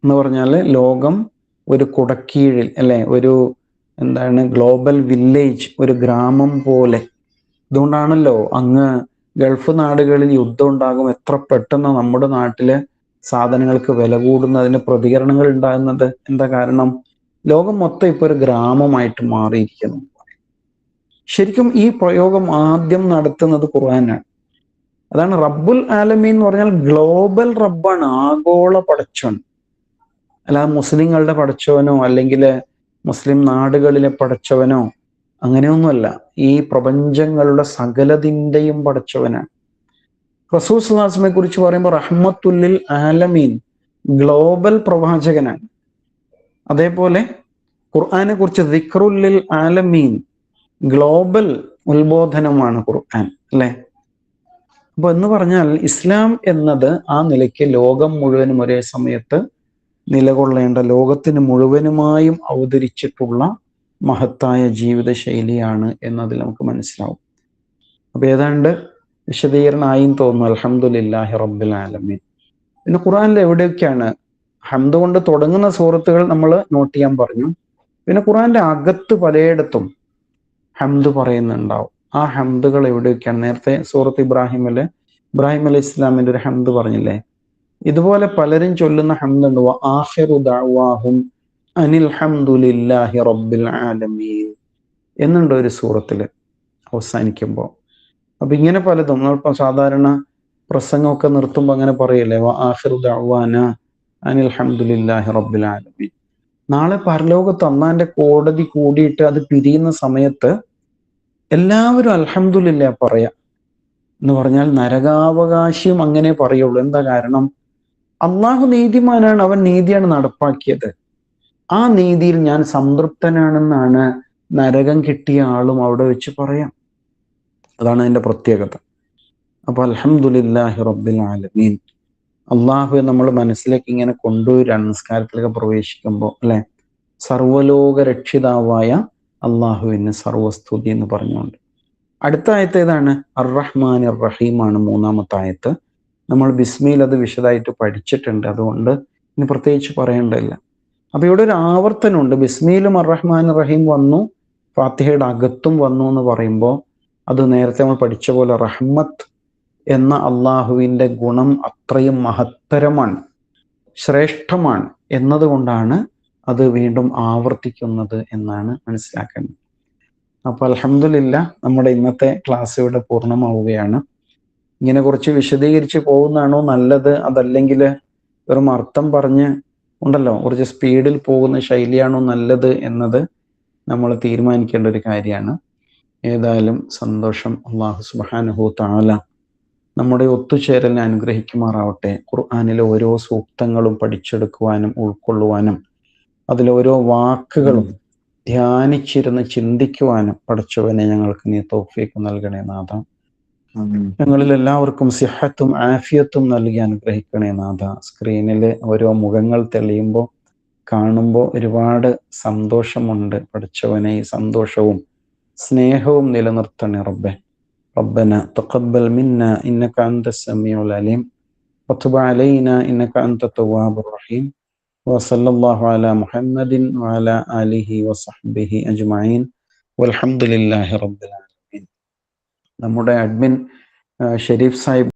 എന്ന് പറഞ്ഞാൽ ലോകം ഒരു കുടക്കീഴിൽ അല്ലെ, ഒരു എന്താണ് ഗ്ലോബൽ വില്ലേജ്, ഒരു ഗ്രാമം പോലെ. ഇതുകൊണ്ടാണല്ലോ അങ്ങ് ഗൾഫ് നാടുകളിൽ യുദ്ധം ഉണ്ടാകും, എത്ര പെട്ടെന്ന് നമ്മുടെ നാട്ടില് സാധനങ്ങൾക്ക് വില കൂടുന്നതിന് പ്രതികരണങ്ങൾ ഉണ്ടാകുന്നത്. എന്താ കാരണം? ലോകം മൊത്തം ഇപ്പൊ ഒരു ഗ്രാമമായിട്ട് മാറിയിരിക്കുന്നു. ശരിക്കും ഈ പ്രയോഗം ആദ്യം നടത്തുന്നത് ഖുർആനാണ്. അതാണ് റബ്ബുൽ ആലമീൻ എന്ന് പറഞ്ഞാൽ ഗ്ലോബൽ റബ്ബാണ്, ആഗോള പടച്ചവൻ. അല്ലാതെ മുസ്ലിങ്ങളുടെ പടച്ചവനോ അല്ലെങ്കിൽ മുസ്ലിം നാടുകളിലെ പടച്ചവനോ അങ്ങനെയൊന്നുമല്ല. ഈ പ്രപഞ്ചങ്ങളുടെ സകലതിൻ്റെയും പടച്ചവനാണ്. റസൂൽ സ്വല്ലല്ലാഹു അലൈഹി വസല്ലമയെ കുറിച്ച് പറയുമ്പോൾ റഹ്മത്തുല്ലിൽ ആലമീൻ, ഗ്ലോബൽ പ്രവാചകനാണ്. അതേപോലെ ഖുർആനെ കുറിച്ച് ദിക്റുല്ലിൽ ആലമീൻ, ഗ്ലോബൽ ഉത്ബോധനമാണ് ഖുർആൻ അല്ലെ. അപ്പൊ എന്ന് പറഞ്ഞാൽ ഇസ്ലാം എന്നത് ആ നിലയ്ക്ക് ലോകം മുഴുവനും ഒരേ സമയത്ത് നിലകൊള്ളേണ്ട, ലോകത്തിന് മുഴുവനുമായും അവതരിച്ചിട്ടുള്ള മഹത്തായ ജീവിത ശൈലിയാണ് എന്നതിൽ നമുക്ക് മനസ്സിലാവും. അപ്പൊ ഏതാണ്ട് വിശദീകരണമായും തോന്നുന്നു അൽഹംദുലില്ലാഹി റബ്ബിൽ ആലമീൻ. പിന്നെ ഖുർആനിൽ എവിടെയൊക്കെയാണ് ഹംദ് കൊണ്ട് തുടങ്ങുന്ന സൂറത്തുകൾ നമ്മൾ നോട്ട് ചെയ്യാൻ പറഞ്ഞു. പിന്നെ ഖുർആന്റെ അകത്ത് പലയിടത്തും ഹംദ് പറയുന്നുണ്ടാവും. ആ ഹംദുകൾ എവിടെയൊക്കെയാണ്? നേരത്തെ സൂറത്ത് ഇബ്രാഹിം അലൈഹി ഇസ്ലാമിന്റെ ഒരു ഹംദ് പറഞ്ഞില്ലേ? ഇതുപോലെ പലരും ചൊല്ലുന്ന ഹംദ് ഉണ്ട്. ആഖിറു ദഅവാഹും അനിൽ ഹംദുലില്ലാഹി റബ്ബിൽ ആലമീൻ എന്നുണ്ട് ഒരു സൂറത്തില് അവസാനിക്കുമ്പോൾ. അപ്പൊ ഇങ്ങനെ പലതും നമ്മളിപ്പോ സാധാരണ പ്രസംഗമൊക്കെ നിർത്തുമ്പോൾ അങ്ങനെ പറയല്ലേ, ആഖിറു ദഅവാന അനിൽ ഹംദുലില്ലാഹി റബ്ബിൽ ആലമീൻ. നാളെ പരലോകത്ത് അള്ളാന്റെ കോടതി കൂടിയിട്ട് അത് പിരിയുന്ന സമയത്ത് എല്ലാവരും അൽഹംദുലില്ലാ പറയാ എന്ന് പറഞ്ഞാൽ നരകാവകാശിയും അങ്ങനെ പറയുള്ളൂ. എന്താ കാരണം? അള്ളാഹു നീതിമാനാണ്, അവൻ നീതിയാണ് നടപ്പാക്കിയത്. ആ നീതിയിൽ ഞാൻ സംതൃപ്തനാണെന്നാണ് നരകം കിട്ടിയ ആളും അവിടെ വെച്ച് പറയാം. അതാണ് അതിന്റെ പ്രത്യേകത. അപ്പൊ അൽഹംദുലില്ലാഹി റബ്ബിൽ ആലമീൻ, അള്ളാഹുവെ നമ്മൾ മനസ്സിലേക്ക് ഇങ്ങനെ കൊണ്ടുവരാൻ നമസ്കാരത്തിലൊക്കെ പ്രവേശിക്കുമ്പോൾ അല്ലെ, സർവലോക രക്ഷിതാവായ അള്ളാഹുവിന് സർവസ്തുതി എന്ന് പറഞ്ഞുകൊണ്ട്. അടുത്ത ആയത്ത് ഏതാണ്? അർ-റഹ്മാൻ റഹീമാണ് മൂന്നാമത്തെ ആയത്ത്. നമ്മൾ ബിസ്മിയിൽ അത് വിശദമായിട്ട് പഠിച്ചിട്ടുണ്ട്, അതുകൊണ്ട് ഇനി പ്രത്യേകിച്ച് പറയേണ്ടതില്ല. അപ്പൊ ഇവിടെ ഒരു ആവർത്തനമുണ്ട്. ബിസ്മിയിലും അർ-റഹ്മാൻ റഹീം വന്നു, ഫാത്തിഹയുടെ അകത്തും വന്നു എന്ന് പറയുമ്പോൾ അത് നേരത്തെ നമ്മൾ പഠിച്ച പോലെ റഹ്മത്ത് എന്ന അള്ളാഹുവിൻ്റെ ഗുണം അത്രയും മഹത്തരമാണ്, ശ്രേഷ്ഠമാണ് എന്നതുകൊണ്ടാണ് അത് വീണ്ടും ആവർത്തിക്കുന്നത് എന്നാണ് മനസ്സിലാക്കേണ്ടത്. അപ്പോൾ അൽഹംദുലില്ലാ, നമ്മുടെ ഇന്നത്തെ ക്ലാസ് ഇവിടെ പൂർണ്ണമാവുകയാണ്. ഇങ്ങനെ കുറച്ച് വിശദീകരിച്ച് പോകുന്നതാണോ നല്ലത്, അതല്ലെങ്കിൽ വെറും അർത്ഥം പറഞ്ഞ് ഉണ്ടല്ലോ കുറച്ച് സ്പീഡിൽ പോകുന്ന ശൈലിയാണോ നല്ലത് എന്നത് നമ്മൾ തീരുമാനിക്കേണ്ട ഒരു കാര്യമാണ്. ഏതായാലും സന്തോഷം. അല്ലാഹു സുബ്ഹാനഹു തആല നമ്മുടെ ഒത്തുചേരലിനെ അനുഗ്രഹിക്കുമാറാവട്ടെ. ഖുർആനിലെ ഓരോ സൂക്തങ്ങളും പഠിച്ചെടുക്കുവാനും ഉൾക്കൊള്ളുവാനും അതിലെ ഓരോ വാക്കുകളും ധ്യാനിച്ചിരുന്ന് ചിന്തിക്കുവാനും പഠിച്ചവനെ ഞങ്ങൾക്ക് നീ തൗഫീഖ് നൽകണേ നാഥ. ഞങ്ങളിൽ എല്ലാവർക്കും സിഹത്തും ആഫിയത്തും നൽകി അനുഗ്രഹിക്കണേ നാഥ. സ്ക്രീനിൽ ഓരോ മുഖങ്ങൾ തെളിയുമ്പോൾ കാണുമ്പോൾ ഒരുപാട് സന്തോഷമുണ്ട്. പഠിച്ചവനെ ഈ സന്തോഷവും സ്നേഹവും നിലനിർത്തണേ റബ്ബെ. ربنا تقبل منا إنك أنت السميع العليم وتب علينا إنك أنت التواب الرحيم وصلى الله على محمد وعلى آله وصحبه أجمعين والحمد لله رب العالمين. നമ്മുടെ അഡ്മിൻ ഷെരീഫ് സാഹിബ്